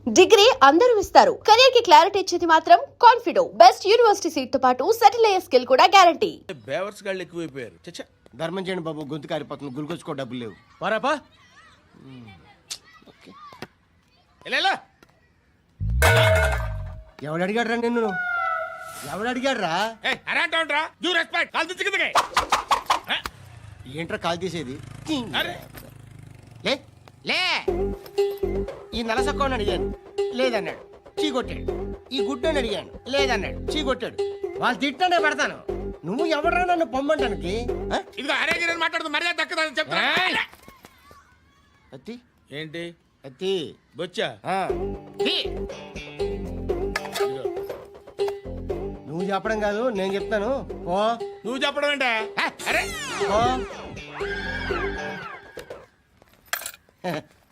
Degree అందరూ ఇస్తారు. Career కి క్లారిటీ ఇచ్చేది మాత్రం కాన్ఫిడో. బెస్ట్ యూనివర్సిటీ సీట్ తో పాటు సెటిల్ అయ్యే స్కిల్ కూడా గ్యారంటీ. బేవర్స్ గాళ్ళు ఎక్కువైపోయారు. చచ్చా ధర్మం చేయండి బాబు, గొంతు కారిపోతుంది. గుల్కొచ్చుకో డబ్బులు లేవు. పారాపా ఓకే. ఎలా ఎవడు అడిగాడు రా నిన్ను? ఎవడు అడిగాడు రా? అరేంటా యూ రెస్పెక్ట్ కాల్ తెచ్చి కిందకి. ఏంట్రా కాల్ తీసేది? అరే లే లే. ఈ నలసక్కని అడిగాను, లేదన్నాడు, చీ కొట్టాడు. ఈ గుడ్డని అడిగాను, లేదన్నాడు, చీ కొట్టాడు. వాళ్ళు తిట్టానే పెడతాను. నువ్వు ఎవడరా నన్ను పొమ్మంటానికి? ఇదిగో అరే గిరని మాట్లాడుతూ మర్యాద దక్కదని చెప్తా. అత్తి ఏంటి అత్తి బొచ్చా? నువ్వు చెప్పడం కాదు, నేను చెప్తాను. ఓ నువ్వు చెప్పడం ఏంటే? అరే ఓ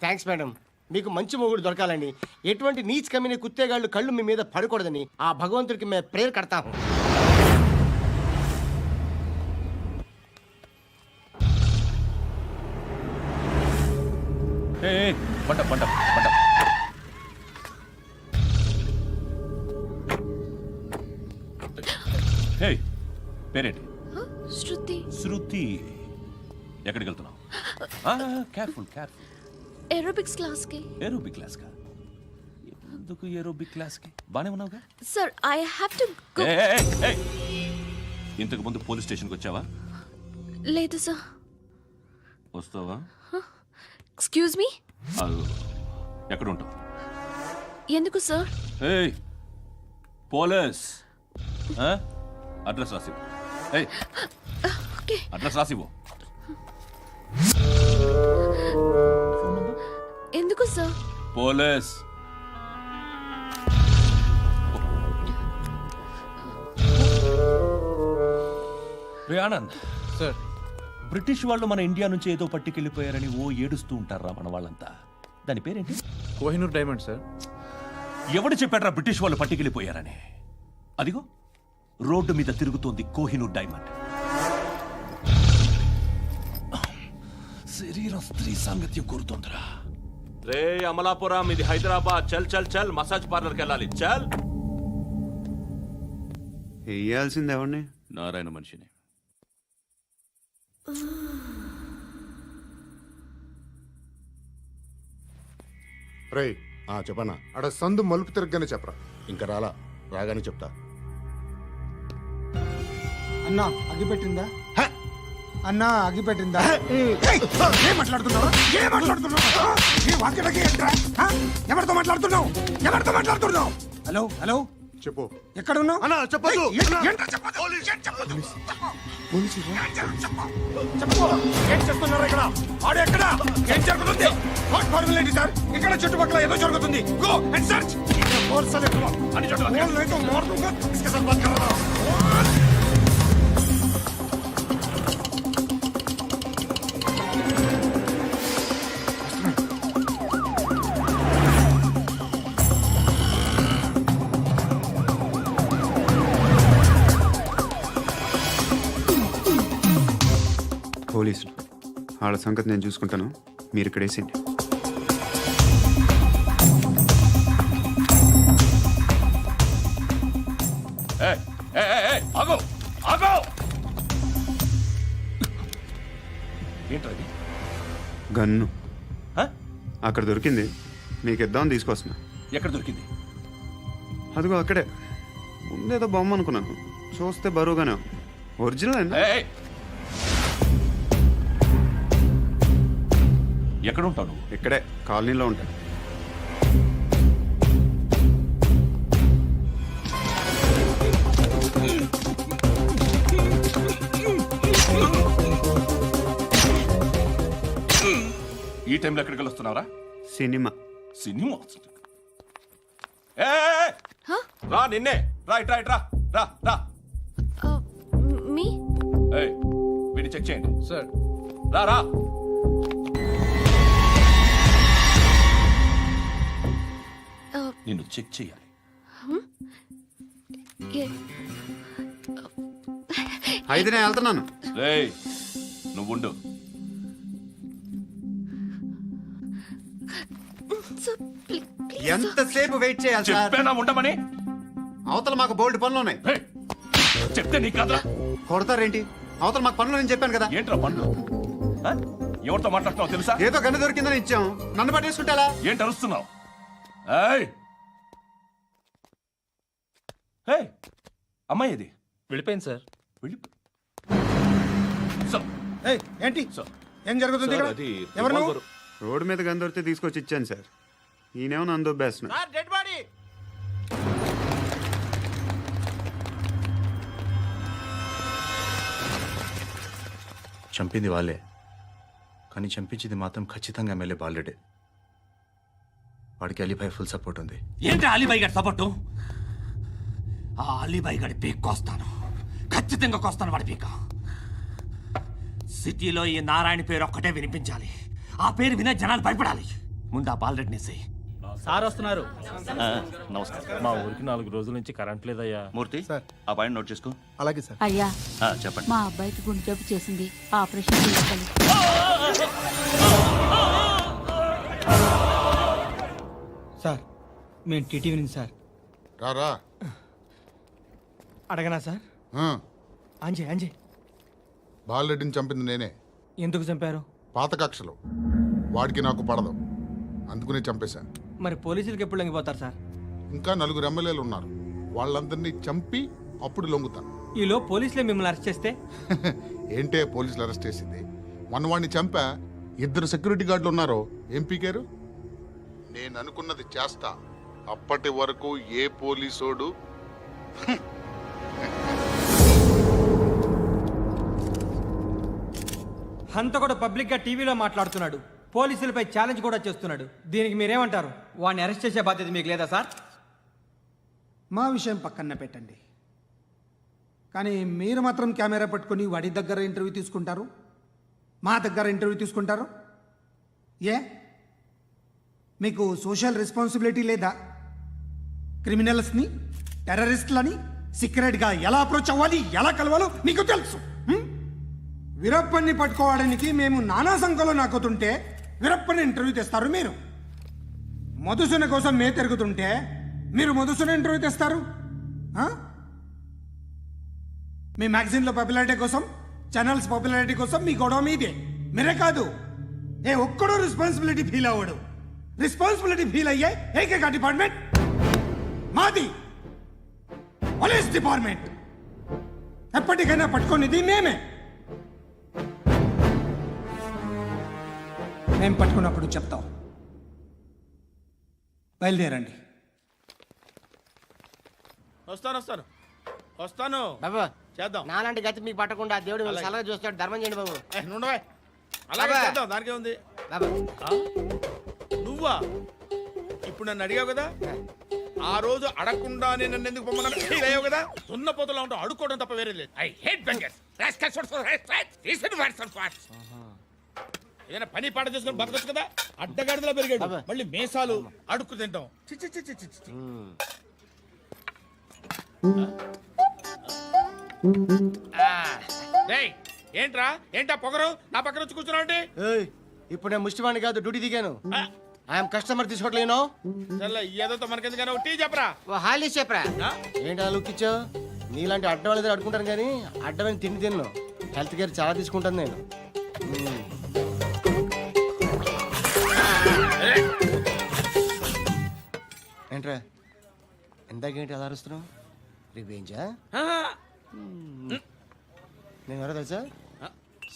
థ్యాంక్స్ మేడం. మీకు మంచి మొగుడు దొరకాలని, ఎటువంటి నీచ్ కమ్మిన కుత్తేగాళ్ళు కళ్ళు మీ మీద పడకూడదని ఆ భగవంతుడికి మేము ప్రేయర్ కడతాము. పంట పంట పంట. హే, పేరేంటి? శృతి. శృతి. ఎక్కడికి వెళ్తున్నావు? Careful careful. ఏరోబిక్స్ క్లాస్ కి. ఏరోబిక్ క్లాస్ కా? ఎందుకు ఏరోబిక్ క్లాస్ కి? బానే ఉన్నావుగా? Sir I have to go. ఇంతకు ముందు పోలీస్ స్టేషన్కి వచ్చావా? లేదు సార్. వస్తావా? Excuse me. ఎక్కడ ఉంటావు? ఎందుకు సార్? ఏయ్ పోలీస్, అడ్రస్ రాసివ్వు. ఏయ్ ఓకే. అడ్రస్ రాసివ్వు. ఎందుకు సార్? పోలీస్. రే ఆనంద్ సార్, బ్రిటిష్ వాళ్ళు మన ఇండియా నుంచి ఏదో పట్టుకెళ్ళిపోయారని ఓ ఏడుస్తూ ఉంటారా మన వాళ్ళంతా. దాని పేరేంటి? Kohinoor diamond sir. ఎవడు చెప్పాడ్రా బ్రిటిష్ వాళ్ళు పట్టుకెళ్ళిపోయారని? అదిగో రోడ్డు మీద తిరుగుతోంది కోహినూర్ డైమండ్. శరీరం స్త్రీ సాంగత్యం కోరుతోందిరా. రే అమలాపురం, ఇది హైదరాబాద్. చల్ చల్ చల్, మసాజ్ పార్లర్కి వెళ్ళాలి. చల్. వేయాల్సింది ఎవరిని? నారాయణ మనిషిని. రే చెప్పనా? అడ సందు మలుపు తిరగగానే చెప్పరా. ఇంకా రాగానే చెప్తా. అన్నా అగ్గి పెట్టిందా? అన్నా అగ్గి పెట్టిందా? ఏం మాట్లాడుతున్నావు? ఏం మాట్లాడుతున్నావు? ఎవరితో మాట్లాడుతున్నావు? ఎవరితో మాట్లాడుతున్నావు? హలో హలో, చెప్పు. ఎక్కడ ఉన్నావు? అన్నా చెప్పదు. ఏం చేస్తున్నారు ఇక్కడ? ఆడు ఎక్కడ? ఏం జరుగుతుంది? వాట్ ఫార్మల్ ఏంటి సార్? ఇక్కడ చుట్టుపక్కల ఏదో జరుగుతుంది. Go and search. అని పోలీసులు వాళ్ళ సంగతి నేను చూసుకుంటాను. మీరు ఇక్కడ వేసేయండి. ఆగో ఆగో. ఏంటది? గన్ను అక్కడ దొరికింది, మీకు ఇద్దామని తీసుకొస్తున్నా. ఎక్కడ దొరికింది? అదిగో అక్కడే. ముందేదో బొమ్మ అనుకున్నాను, చూస్తే బరువుగానే ఒరిజినల్ అండి. ఎక్కడ ఉంటావు నువ్వు? ఇక్కడే కాలనీలో ఉంటాను. ఈ టైంలో ఎక్కడికి వస్తున్నావురా? సినిమా. సినిమా? రా నిన్నే. రా ఇట్రా ఇట్రా. రా రా. మీ వీడిని చెక్ చేయండి సార్. రా రా. నిన్ను చెక్ చేయాలి. అయితే నేను వెళ్తున్నాను. రేయ్ నువ్వుండు. ప్లీజ్ ఎంతసేపు వెయిట్ చేయాలి సార్? చెప్పేనా ఉండమని? అవతల మాకు బోల్డ్ పనులు ఉన్నాయి. హే, చెప్తే నీ కదరా? కొడతారేంటి? అవతల మాకు పనులు నేను చెప్పాను కదా. ఏంట్రా పండ్లు? ఆ? ఎవరితో మాట్లాడుతున్నావు తెలుసా? ఏదో గన్ను దొరికిందని ఇచ్చాం, నన్ను పట్టేసుకుంటా. ఏంటి అరుస్తున్నావు? ఏయ్! ఏయ్! అమ్మాయి ఇది వెళ్ళిపోయింది సార్. వెళ్ళి సార్, ఏయ్, ఏంటి సార్. ఏం జరుగుతుంది ఇక్కడ? ఎవరు నువ్వు? రోడ్డు మీద గన్ను దొరికితే తీసుకొచ్చి ఇచ్చాను సార్. ఈయనేమో నన్ను దొబ్బేస్తున్నా. Dead body. చంపింది వాళ్ళే, కానీ చంపించింది మాత్రం ఖచ్చితంగా ఎమ్మెల్యే బాలుడే. వాడికి అలీభాయ్ ఫుల్ సపోర్ట్ ఉంది. ఏంటి అలీబాయి గారి సపోర్టు? ఆ అలీబాయి గారి పీక్ కోస్తాను, ఖచ్చితంగా కోస్తాను వాడి పీక. సిటీలో ఈ నారాయణ పేరు ఒక్కటే వినిపించాలి. ఆ పేరు వినే జనాలు భయపడాలి. ముందు ఆ బాలరెడ్డిని వేసేయ్. సార్ వస్తున్నారు. నమస్కారం. మా ఊరికి 4 రోజుల నుంచి కరెంట్ లేదయ్యా. మూర్తి, ఆ పాయింట్ నోట్ చేసుకో. అలాగే సార్. అయ్యా, చెప్పండి. మా అబ్బాయికి గుండె జబ్బు చేసింది, ఆపరేషన్ చేయాలి. సార్ మేము టీటీవీ నుంచి సార్. రారా. అడగనా సార్? అంజయ్ అంజయ్ బాలరెడ్డిని చంపింది నేనే. ఎందుకు చంపారు? పాత కక్షలు. వాడికి నాకు పడదు, అందుకునే చంపేశా. మరి పోలీసులకు ఎప్పుడు లొంగిపోతారు సార్? ఇంకా 4 ఎమ్మెల్యేలు ఉన్నారు, వాళ్ళందరినీ చంపి అప్పుడు లొంగుతాను. ఈలో పోలీసులే మిమ్మల్ని అరెస్ట్ చేస్తే? ఏంటే పోలీసులు అరెస్ట్ చేసింది? వాడిని చంపా. 2 సెక్యూరిటీ గార్డులు ఉన్నారు, ఏం పీకారు? నేను అనుకున్నది చేస్తా. అప్పటి వరకు ఏ పోలీసోడు హంతకుడు పబ్లిక్ గా టీవీలో మాట్లాడుతున్నాడు, పోలీసులపై ఛాలెంజ్ కూడా చేస్తున్నాడు. దీనికి మీరేమంటారు? వాడిని అరెస్ట్ చేసే బాధ్యత మీకు లేదా సార్? మా విషయం పక్కన పెట్టండి, కానీ మీరు మాత్రం కెమెరా పట్టుకొని వాడి దగ్గర ఇంటర్వ్యూ తీసుకుంటారు, మా దగ్గర ఇంటర్వ్యూ తీసుకుంటారు. ఏ మీకు సోషల్ రెస్పాన్సిబిలిటీ లేదా? క్రిమినల్స్ని, టెర్రరిస్టులని సీక్రెట్గా ఎలా అప్రోచ్ అవ్వాలి, ఎలా కలవాలో మీకు తెలుసు. వీరప్పన్ని పట్టుకోవడానికి మేము నానా సంఖ్యలో నాకుతుంటే వీరప్పని ఇంటర్వ్యూ తెస్తారు మీరు. మధుసూన కోసం మే తిరుగుతుంటే మీరు మధుసూన ఇంటర్వ్యూ తెస్తారు. మీ మ్యాగజైన్లో పాపులారిటీ కోసం, ఛానల్స్ పాపులారిటీ కోసం మీ గొడవ మీదే. మీరే కాదు, ఏ ఒక్కడో రెస్పాన్సిబిలిటీ ఫీల్ అవ్వడు. రెస్పాన్సిబిలిటీ ఫీల్ అయ్యే ఏకైక డిపార్ట్మెంట్ మాది, పోలీస్ డిపార్ట్మెంట్. ఎప్పటికైనా పట్టుకునేది మేమే. మేము పట్టుకున్నప్పుడు చెప్తాం. బయలుదేరండి. వస్తాను బాబు చేద్దాం. నాలాంటి గతి మీకు పట్టకుండా దేవుడు మిమ్మల్ని సలహా చూస్తాడు. ధర్మం చేయండి బాబు. నుండవే, అలాగే బాబా. చేద్దాం, దానికే ఉంది. బాబు నువ్వా ఇప్పుడు నన్ను అడిగావు కదా, ఆ రోజు అడగకుండా నేను నన్ను ఎందుకు పొమ్మన్నాను ఫీల్ అయ్యావు కదా. సున్న పోతలో ఉంటావు, అడుక్కోవడం తప్ప వేరే లేదు. I hate bangers. ఏదైనా పని పాట చేసుకుని బతకొచ్చు కదా. అడ్డగాడిదలా పెరిగాడు, మళ్ళీ మేసాలు అడుక్కు తింటాం. చి చి చి చి చి చి. డేయ్, ఏంట్రా ఏంటా పొగరు నా పక్కన వచ్చి కూర్చున్నావు అంటే? ఇప్పుడు నేను ముష్టివాణి కాదు, డ్యూటీ దిగాను. ఐఎమ్ కస్టమర్ తీసుకోవట్లేను. చల్ల ఏదో మనకెందుకైనా టీ చెప్పరా. ఓ హాలీస్ చెప్పరా. ఏంటి అలా లుక్ ఇచ్చావు? నీలాంటి అడ్డం వాళ్ళ దగ్గర అడుకుంటాను, కానీ అడ్డమైన తిండి తిన్ను. హెల్త్ కేర్ చాలా తీసుకుంటాను నేను. ఏంట్రా ఇందాకేంటి అలా అరుస్తున్నావు? రివేంజా? నేను ఎవరో తెలుసా?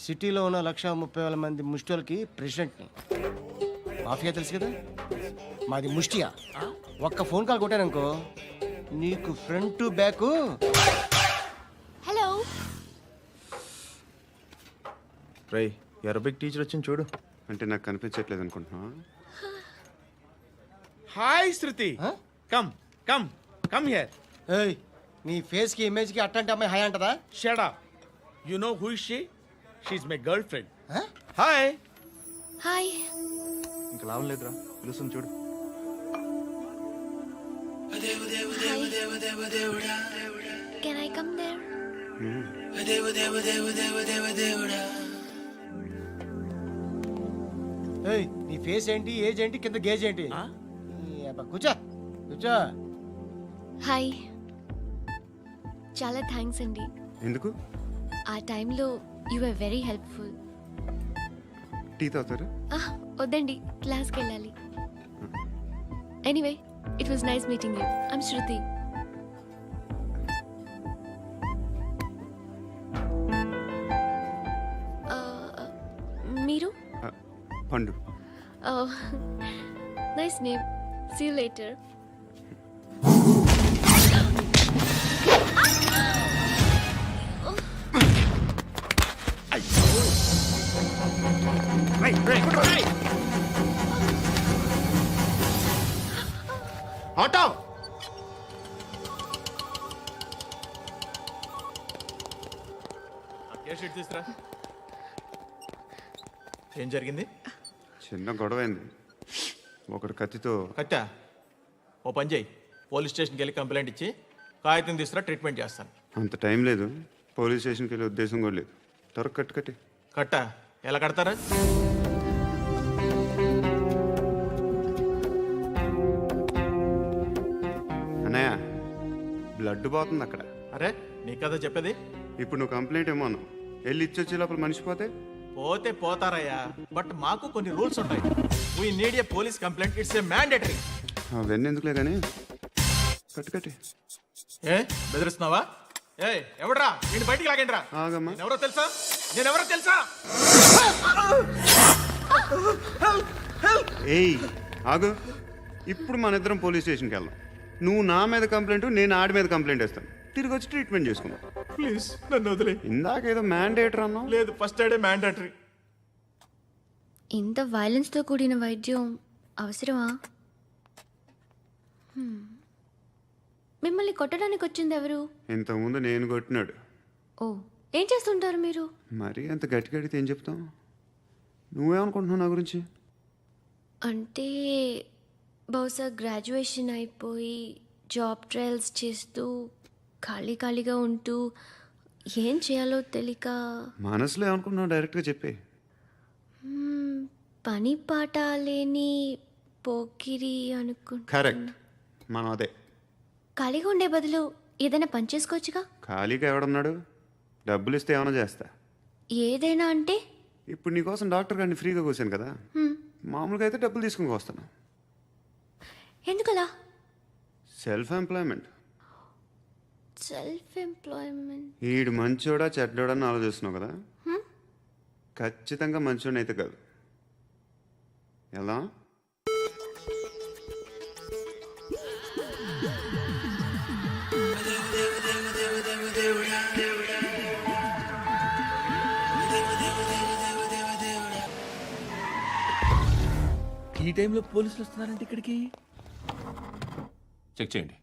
సిటీలో ఉన్న 130,000 మంది ముష్టిలకి ప్రెసిడెంట్ని. మాఫియా తెలుసు కదా, మాది ముష్టియా. ఒక్క ఫోన్ కాల్ కొట్టాననుకో, నీకు ఫ్రంట్ టు బ్యాక్. హలో. రై, అరబిక్ టీచర్ వచ్చింది చూడు. అంటే నాకు కనిపించట్లేదు అనుకుంటున్నా. Hi Shruti, come come come here. ఏయ్, నీ ఫేస్ కి ఇమేజ్ కి అట్టంటే అమ్మాయి హాయ్ అంటదా? Shut up. You know who is she? She is my girlfriend. Hi. Hi. ఇంకా లాభం లేదురా, పిలుస్తుంది చూడు. Can I come there? ఏయ్, నీ ఫేస్ ఏంటి, ఏజ్ ఏంటి, కింద గేజ్ ఏంటి? కూర్చో కూర్చో. హాయ్. చాలా థ్యాంక్స్ అండి. ఎందుకు? ఆ టైంలో you are very helpful. Tea తాగుతారా? వద్దండి, క్లాస్కి వెళ్ళాలి. Anyway, it was nice meeting you. I'm Shruti. మీరు? Pandu. Nice name. See you later. Auto. తీసుకురా. ఏం జరిగింది? చిన్న గొడవ అయింది. ఒకడు కత్తితో. కట్టా, ఓ పని చేయి, పోలీస్ స్టేషన్కి వెళ్ళి కంప్లైంట్ ఇచ్చి కాగితం తీసుకురా, ట్రీట్మెంట్ చేస్తాను. అంత టైం లేదు. పోలీస్ స్టేషన్కి వెళ్ళే ఉద్దేశం కూడా లేదు. త్వరగా కట్టి. కట్టా ఎలా కడతారా? అన్నయ్య, బ్లడ్ పోతుంది అక్కడ. అరే నీ కదా చెప్పేది. ఇప్పుడు నువ్వు కంప్లైంట్ ఏమో అన్నావు. వెళ్ళి ఇచ్చొచ్చే లోపల మనిషి పోతే పోతే పోతారయ్యా, బట్ మాకు కొన్ని రూల్స్ ఉంటాయి. We need a police complaint, it's a mandatory. అవన్నీ ఎందుకులే కానీ కట్టి. ఏ బెదిరిస్తున్నావా? ఏ ఎవడ్రా నేను బయటికి లాగండి రా. ఆగమ్మా. నేనెవరో తెలుసా? ఏయ్ ఆగు. ఇప్పుడు మన ఇద్దరం పోలీస్ స్టేషన్కి వెళ్దాం. నువ్వు నా మీద కంప్లైంట్, నేను ఆడి మీద కంప్లైంట్ వేస్తాను. తిరిగి వచ్చి ట్రీట్మెంట్ చేసుకుందాం. ప్లీజ్ నన్ను వదిలే. ఇందాకేదో మ్యాండేటర్ అన్నావు. లేదు, ఫస్ట్ ఎయిడే మ్యాండేటరీ. ఇంత వైలెన్స్తో కూడిన వైద్యం అవసరమా? మిమ్మల్ని కొట్టడానికి వచ్చింది ఎవరు? ఇంతకుముందు నేను కొట్టినాడు. ఓ, ఏం చేస్తుంటారు మీరు? మరి అంత గట్టి గడితే ఏం చెప్తాం? నువ్వేమనుకుంటున్నావు నా గురించి? అంటే బహుశా గ్రాడ్యుయేషన్ అయిపోయి జాబ్ ట్రయల్స్ చేస్తూ ఖాళీగా ఉంటూ ఏం చేయాలో తెలియక. మనసులో ఏమనుకుంటున్నావు డైరెక్ట్గా చెప్పే. పని పాట లేని పోకిరి అనుకుంటా. కరెక్ట్, మనం అదే. ఖాళీగా ఉండే బదులు ఏదైనా పని చేసుకోవచ్చుగా. ఖాళీగా ఎవడున్నాడు? డబ్బులు ఇస్తే ఏమైనా చేస్తా. ఏదైనా అంటే? ఇప్పుడు నీకోసం డాక్టర్ గారిని ఫ్రీగా కూర్చాను కదా. మామూలుగా అయితే డబ్బులు తీసుకుని వస్తాను. ఎందుకలా? Self employment. ఈడు మంచోడా చెడ్డోడా అని ఆలోచిస్తున్నావు కదా. ఖచ్చితంగా మంచోడని అయితే కాదు. ఎలా? ఈ టైంలో పోలీసులు వస్తున్నారంటే ఇక్కడికి. చెక్ చేయండి.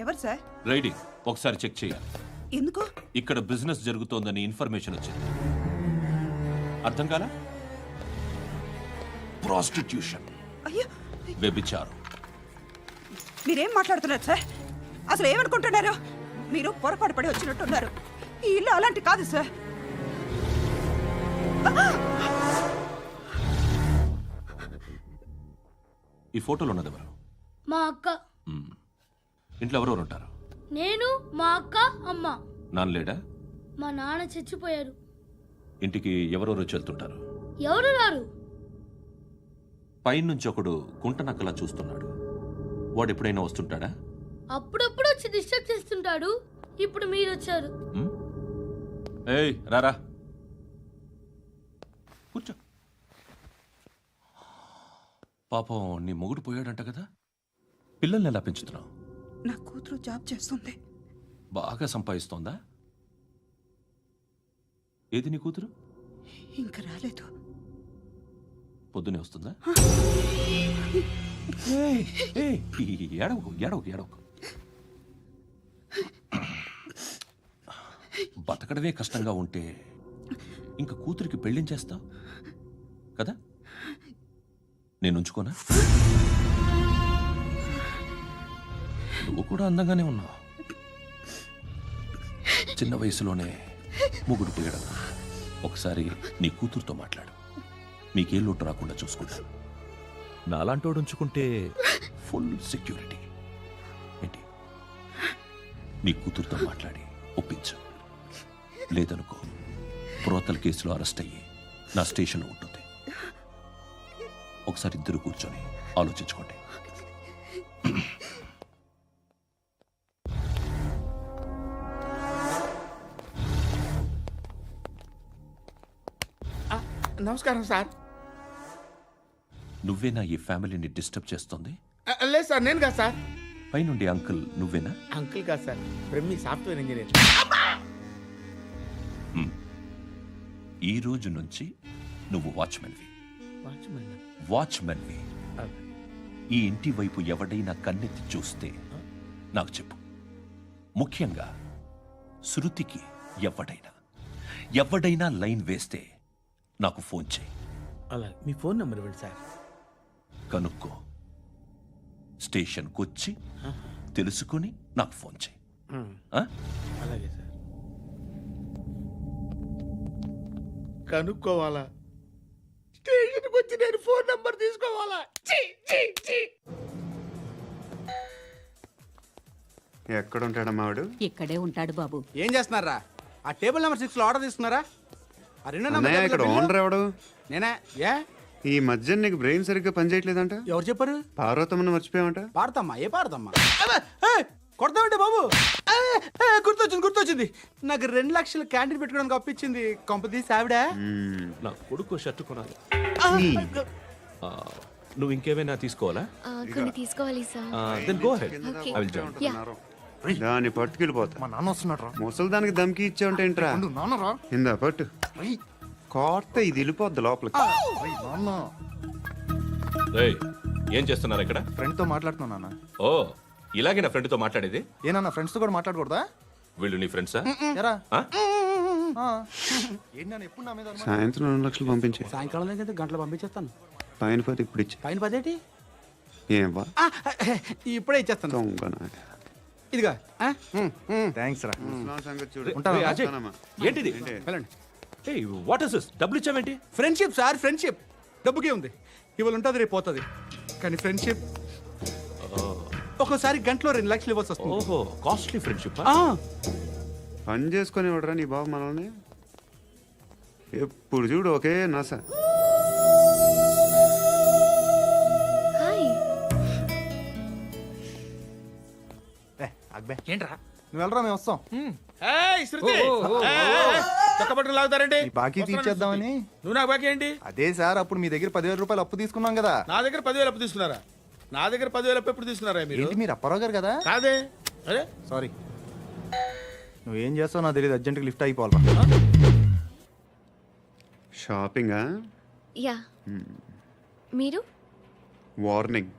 ఎవరు సార్? రైడింగ్ ఒకసారి చెక్ చేయాలి. ఎందుకు? ఇక్కడ బిజినెస్ జరుగుతోందని ఇన్ఫర్మేషన్ వచ్చింది. అర్థం కాలా? ప్రాస్టిట్యూషన్, అయ్యో, వ్యభిచారం. మీరేం మాట్లాడుతున్నారు సార్? అసలు ఏమనుకుంటున్నారు? మీరు పొరపాటు పడి వచ్చినట్టున్నారు. ఈ ఇల్లు అలాంటి కాదు సార్. ఈ ఫోటోలో ఉన్నది ఎవరు? మా అక్క. ఇంట్లో ఎవరెవరు ఉంటారు? నేను, మా అక్క, అమ్మ. నాన్న లేడా? మా నాన్న చచ్చిపోయారు. ఇంటికి ఎవరెవరు వచ్చి వెళ్తుంటారు? ఎవరు రారు. పైనుంచి ఒకడు గుంట నక్కలా చూస్తున్నాడు. వాడు ఎప్పుడైనా వస్తుంటాడా? అప్పుడప్పుడు వచ్చి డిస్టర్బ్ చేస్తుంటాడు. ఇప్పుడు మీరు వచ్చారు. ఏయ్ రారా, కూర్చో. పాపం నీ మొగుడు పోయాడంట కదా. పిల్లల్ని ఎలా పెంచుతున్నావు? నా కూతురు జాబ్ చేస్తుంది. బాగా సంపాదిస్తోందా? ఏది నీ కూతురు? ఇంకా రాలేదు. పొద్దునే వస్తుందా? ఏడవకు. బతకడమే కష్టంగా ఉంటే ఇంకా కూతురికి పెళ్ళించేస్తావు కదా. నేను ఉంచుకోనా? నువ్వు కూడా అందంగానే ఉన్నావు. చిన్న వయసులోనే ముగ్గుడు పోయడం. ఒకసారి నీ కూతురుతో మాట్లాడు. మీకే లోటు రాకుండా చూసుకుంటాను. నాలాంటోడు ఉంచుకుంటే ఫుల్ సెక్యూరిటీ. ఏంటి నీ కూతురుతో మాట్లాడి ఒప్పించు. లేదనుకో ప్రోతల్ కేసులో అరెస్ట్ అయ్యి నా స్టేషన్లో ఉంటుంది. ఒకసారి ఇద్దరు కూర్చొని ఆలోచించుకోండి. నమస్కారం సార్. నువ్వేనా ఈ ఫ్యామిలీని డిస్టర్బ్ చేస్తుంది? లేదు సార్, నేను కాదు సార్. పైనుండి అంకుల్ నువ్వేనా? అంకుల్ కాదు సార్, బ్రహ్మి సాఫ్ట్వేర్ ఇంజనీర్. ఈ రోజు నుంచి నువ్వు వాచ్మెన్వి. వాచ్మెన్ వాచ్మెన్వి. ఈ ఇంటి వైపు ఎవడైనా కన్నెత్తి చూస్తే నాకు చెప్పు. ముఖ్యంగా శృతికి ఎవడైనా లైన్ వేస్తే నాకు ఫోన్ చేయి. అలా మీ ఫోన్ నెంబర్ ఇవ్వండి సార్. కనుక్కో, స్టేషన్కి వచ్చి తెలుసుకుని నాకు ఫోన్ చేయి. ఆ? అలాగే సార్. కనుక్కోవాలా? స్టేషన్కి వచ్చి నేను ఫోన్ నంబర్ తీసుకోవాలా? ఎక్కడ ఉంటాడమ్మా వాడు? ఇక్కడే ఉంటాడు బాబు. ఏం చేస్తున్నారా? ఆ టేబుల్ నెంబర్ 6 లో ఆర్డర్ తీసుకున్నారా? ఆ రెండో నెంబర్ అన్నయ్య, ఇక్కడ ఓనర్ ఎవడు? నేనే. ఏ ఈ మధ్య నీకు బ్రెయిన్ సరిగ్గా పనిచేయట్లేదంట. ఎవరు చెప్పారు? పార్వతమ్మను మర్చిపోయామంట. పాడతామ్మా? ఏ పాడతామ్మా? కొడతామంటే బాబు. గుర్తొచ్చింది. నాకు 2 లక్షలు క్యాంటీన్ పెట్టుకోవడానికి అప్పించింది కొంపదీసి ఆవిడ. నా కొడుకు షర్ట్ కొనాలి. నువ్వు ఇంకేమైనా తీసుకోవాలా? కొన్ని తీసుకోవాలి sir. Then go ahead. Okay. I will join. దాన్ని పట్టుకెళ్ళిపోతా. మా నాన్న వస్తున్నాడు రా. ముసలి దానికి దమ్కి ఇచ్చావుంటేంట్రా? నాన్నరా ఇందా పట్టు. కోర్త ఇది వెళ్ళిపోద్ది లోపలికి. నాన్న రేయ్, ఏం చేస్తున్నారు ఇక్కడ? ఫ్రెండ్ తో మాట్లాడుతున్నా నాన్న. ఓ, ఇలాగే నా ఫ్రెండ్తో మాట్లాడేది? ఏనా ఫ్రెండ్స్ తో కూడా మాట్లాడకూడదా? వీళ్ళు నీ ఫ్రెండ్సా? ఎరా ఆ? ఏంటి నాన్న ఎప్పుడు నా మీద అనుమానం? సాయంత్రం 2 లక్షలు పంపించే. సాయంకాలం దగ్గర గంటలు పంపించేస్తాను. పైన 10 ఇప్పుడు ఇచ్చే. పైన 10 ఏం వా ఇప్పుడే ఇచ్చేస్తాను. దొంగనా. ఇదిగా థ్యాంక్స్ రా. ముసలాం సంగతి చూడు. రేయ్, అజయ్, ఉంటానమ్మా. ఏంటిది? వెళ్ళండి. ఏయ్, వాట్ ఇస్ దిస్? డబ్బులు ఇచ్చావేంటి? Friendship sir, friendship. డబ్బుకే ఉంది. ఇవాళ ఉంటుంది, రేపు పోతుంది. కానీ ఫ్రెండ్షిప్ ఒక్కోసారి గంటలో 2 లక్షలు ఇవ్వాల్సి వస్తుంది. ఓహో, కాస్ట్లీ ఫ్రెండ్షిప్. పని చేసుకొని ఇవ్వడరా నీ బాబు మనల్ని. ఎప్పుడు చూడు ఒకే నస. హాయ్. అక్బే ఏంట్రా? నువ్వు వెళ్ళరా, మేము వస్తాం. ఏయ్, శృతి! ఏయ్, చొక్కా పట్టుకుని లాగుతారేంటి? ఈ బాకీ తీర్చేద్దామని. నువ్వు నాకు బాకీ ఏంటి? అదే సార్, అప్పుడు మీ దగ్గర 10,000 రూపాయలు అప్పు తీసుకున్నాం కదా. నా దగ్గర 10,000 అప్పు తీసుకున్నారా? నా దగ్గర 10,000 అప్పు ఎప్పుడు తీసుకున్నారా మీరు? ఏంటి మీరు అప్పారావు గారు కదా? కాదే. అరే సారీ. నువ్వేం చేస్తావు నాకు తెలియదు, అర్జెంట్గా లిఫ్ట్ అయిపోవాలరా. షాపింగా? యా. మీరు? వార్నింగ్.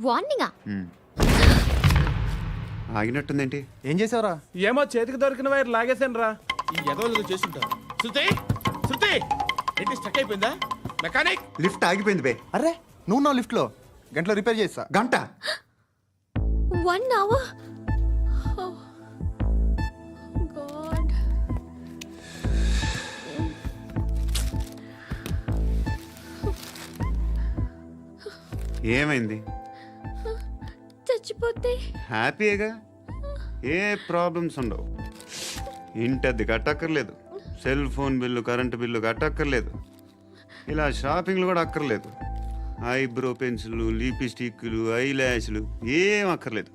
వార్నింగా? ఆగినట్టుందేంటి? ఏం చేసావురా? ఏమో చేతికి దొరికిన వైర్ లాగేసాను రా. ఈ ఎదవలు చేస్తుంటారు. శృతి! శృతి! ఏంటి స్టక్ అయిపోయిందా? మెకానిక్! లిఫ్ట్ ఆగిపోయింది బే. అరే నువ్వు నా లిఫ్ట్ లో గంటలో రిపేర్ చేస్తా. గంట? 1 hour? Oh. God. ఏమైంది? చచ్చిపోతే? హ్యాపీగా, ఏ ప్రాబ్లమ్స్ ఉండవు. ఇంటి అద్దె కట్టక్కర్లేదు, cell phone bill, current bill కట్టక్కర్లేదు, ఇలా షాపింగ్లు కూడా అక్కర్లేదు. ఐబ్రో పెన్సిల్లు, లిప్స్టిక్లు, ఐ ల్యాష్లు ఏం అక్కర్లేదు.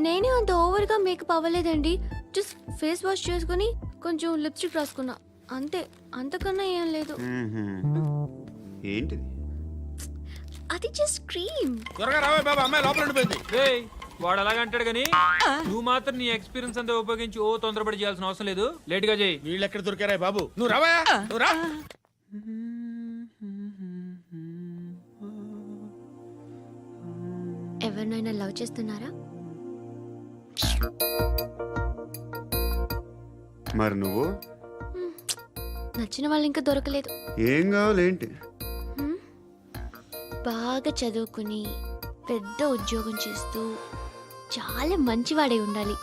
నేనే అంత ఓవర్గా మేకప్ అవ్వలేదండి. జస్ట్ ఫేస్ వాష్ చేసుకుని కొంచెం లిప్స్టిక్ రాసుకున్నా అంతే. అంతకన్నా ఏం లేదు. ఏంటిది? అది జస్ట్ క్రీమ్. త్వరగా రావే బాబా, అమ్మాయి లోపల ఉండిపోయింది. వాడు అలాగంటాడు కానీ నువ్వు మాత్రం నీ ఎక్స్పీరియన్స్ అంతా ఉపయోగించి తొందరపడి చేయాల్సిన అవసరం లేదు. లేట్ గా చేయి. వీళ్ళు ఎక్కడ దొరికారా బాబు? నువ్వు రావా, నువ్వు రా. ఎవరినైనా లవ్ చేస్తున్నారా? మరి నువ్వు? నచ్చిన వాళ్ళు ఇంకా దొరకలేదు. ఏం కావాలి ఏంటి? బాగా చదువుకుని పెద్ద ఉద్యోగం చేస్తూ చాలా మంచివాడై ఉండాలి.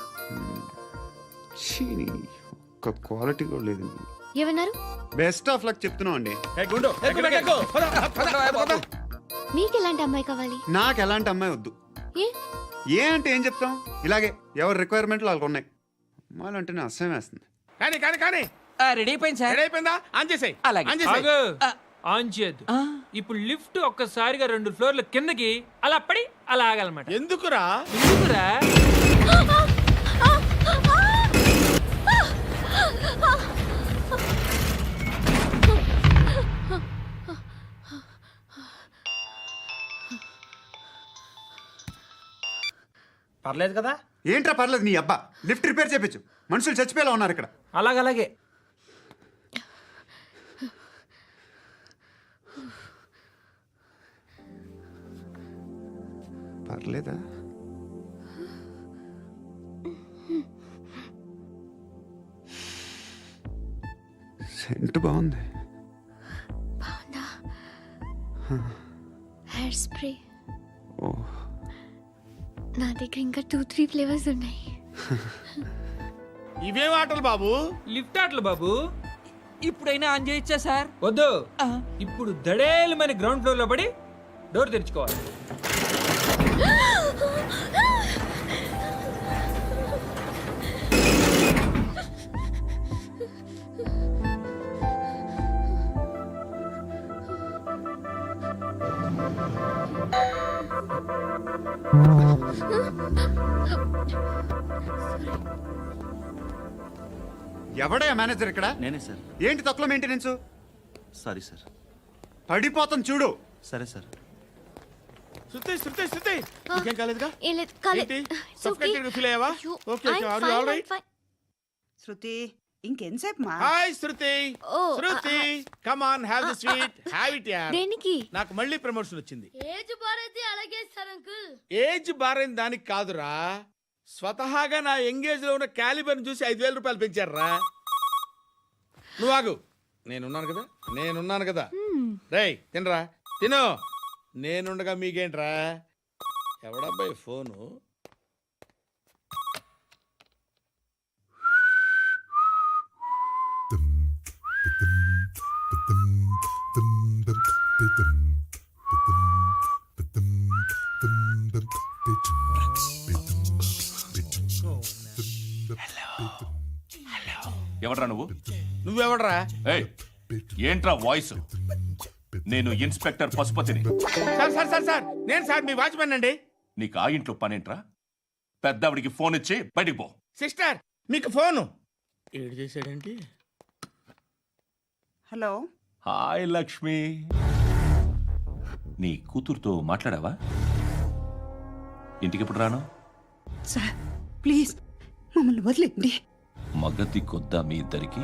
ఒక్క క్వాలిటీ కూడా లేదు. ఏమన్నారు? బెస్ట్ ఆఫ్ లక్ చెప్తున్నావు అండి. ఏ గుండు, ఎక్కు, ఎక్కు, ఎక్కు. పద, పద, పద. మీకు ఎలాంటి అమ్మాయి కావాలి? నాకు ఎలాంటి అమ్మాయి వద్దు. ఏ ఏ అంటే ఏం చెప్తాం, ఇలాగే ఎవరి రిక్వైర్మెంట్లు వాళ్ళకు ఉన్నాయి. అమ్మాయిలు అంటేనే అసహ్యం వేస్తుంది. కానీ కానీ కానీ రెడీ అయిపోయింది సార్. రెడీ అయిపోయిందా? ఆన్ చేసేయ్. అలాగే. ఆన్ చేసేయ్. ఆగు. ఆన్ చేయద్దు. ఇప్పుడు లిఫ్ట్ ఒక్కసారిగా 2 ఫ్లోర్ల కిందకి అలా పడి అలా ఆగాలన్నమాట. ఎందుకురా? ఎందుకురా? పర్లేదు కదా? ఏంట్రా పర్లేదు నీ అబ్బా, లిఫ్ట్ రిపేర్ చేయించు. మనుషులు చచ్చిపోయేలా ఉన్నారు ఇక్కడ. అలాగే. పర్లేదా? సెంట్ బాగుంది. బాగుందా? Hair spray. ఓ, నా దగ్గర ఇంకా 2-3 ఫ్లేవర్స్ ఉన్నాయి. ఇవేం ఆటలు బాబు? లిఫ్ట్ ఆటలు బాబు. ఇప్పుడైనా ఆన్ చేయొచ్చా సార్? వద్దు. ఇప్పుడు దడేలు మన గ్రౌండ్ ఫ్లోర్ లో పడి డోర్ తెరుచుకోవాలి. ఎవడయ్యా మేనేజర్ ఇక్కడ? నేనే సార్. ఏంటి తక్కువ మెయింటెనెన్స్? Sorry sir. పడిపోతాం చూడు. సరే సార్. శృతి శృతి శృతి, ఇంకేం కాలేదుగా? ఏం లేదు, కాలేదు. ఏంటి? It's okay. Suffocated గా feel అయ్యావా? అయ్యో, Okay, okay. I'm Are you fine, all I'm right? fine. శృతి ఇంకెంతసేపు మా? Hi Shruti. Oh, Shruti, come on, have the sweet. Have it యార్. దేనికి? నాకు మళ్ళీ ప్రమోషన్ వచ్చింది. ఏజ్ బారైతే అలాగే సార్ అంకుల్. ఏజ్ బారైన దానికి కాదురా, స్వతహాగా నా ఎంగేజ్ లో ఉన్న క్యాలిబర్ చూసి 5,000 రూపాయలు పెంచారా. నువ్వు ఆగు, నేనున్నాను కదా. రేయ్ తినరా, తిను. నేనుండగా మీకేంట్రా? ఎవడబ్బాయి ఫోను? ఎవడ్రా నువ్వు? నువ్వెవడరా? ఏయ్, ఏంట్రా వాయిస్? నేను ఇన్స్పెక్టర్ పశుపతిని. సార్ సార్ సార్ సార్, నేను సార్ మీ వాచ్మెన్ అండి. నీకు ఆ ఇంట్లో పనేంట్రా? పెద్దవిడికి ఫోన్ ఇచ్చి బయటికి పో. సిస్టర్ మీకు ఫోను. ఏడు చేశాడేంటి? హలో. హాయ్ లక్ష్మి. నీ కూతురుతో మాట్లాడావా? ఇంటికి ఎప్పుడు రాను? సార్ ప్లీజ్ మమ్మల్ని వదిలేండి. మగతి కొద్దా మీ ఇద్దరికి?